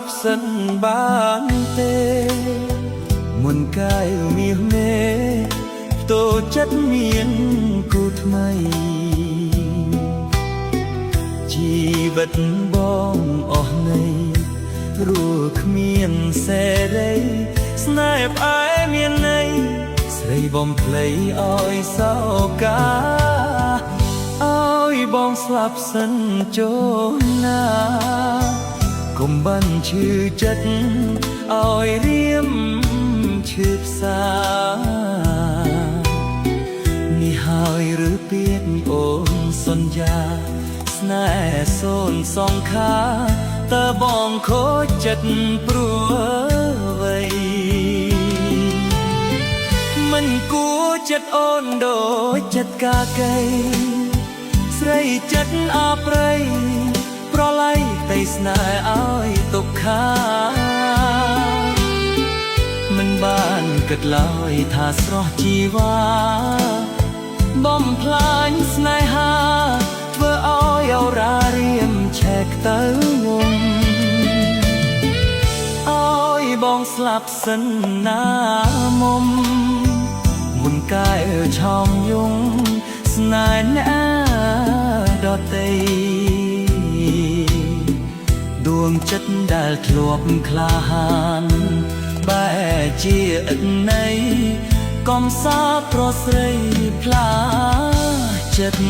ប់សិនបានទេមុនកាយមានមេតូចចិត្តមានគូថ្មីជីវិតបងអស់នៃរួគ្មានសេរីស្នេហ៍ផ្អែមមានន័យស្រីបំភ្លៃអោយសោកាអោយបងស្លាប់សិនចូលណាកុំបានឈឺចិត្តអោយរៀមឈឺផ្សានេះហើយឬពាក្យអូនសន្យាស្នេហ៍សូនសងខាតើបងខូចចិត្តព្រោះអ្វីមិនគួរចិត្តអូនដូចចិត្តកាកៃស្រីចិត្តអប្រៃប្រឡ័យតែស្នេហ៍ឲ្យទុកខាមិនបានគិតឡើយថាស្រស់ជីវ៉ាបំផ្លាញស្នេហាធ្វើឲ្យអរារៀមឆែកទៅងំឲ្យបងស្លាប់សិនណាមុំមុនកាយឆោមយងស្នេហ៍អ្នកដតីដួងចិត្តដែលធ្លាប់ក្លាហានបែជាឥតន័យកុំសាប្រស្រីផ្លាចិត្ត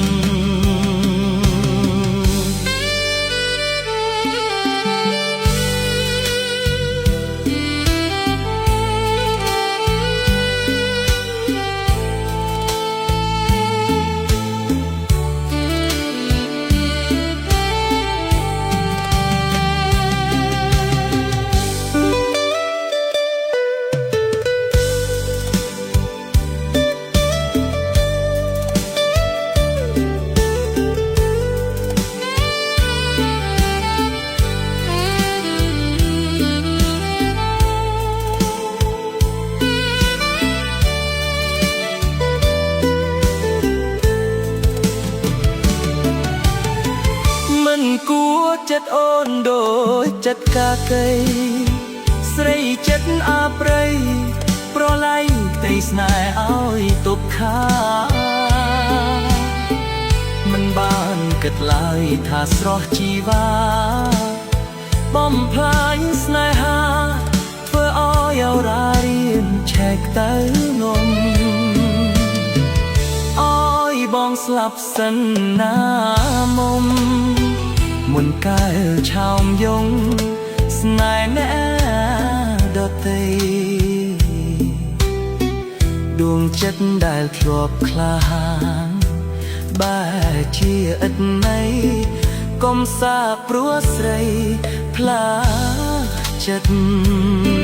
គួរចិត្តអូនដូចចិត្តកាកៃស្រីចិត្តអាប្រៃប្រឡ័យតែស្នេហ៍ឲ្យទុកខាមិនបានគិតឡើយថាស្រស់ជីវ៉ាបំផ្លាញស្នេហាធ្វើឲ្យអរារៀនឆែកទៅងំអោយបងស្លាប់សិនណាមុំមុនកាយឆោមយងស្នេហ៍អ្នកដតីដួងចិត្តដែលធ្លាប់ក្លាហានបែជាឥតន័យកុំសាព្រោះស្រីផ្លាចិត្ត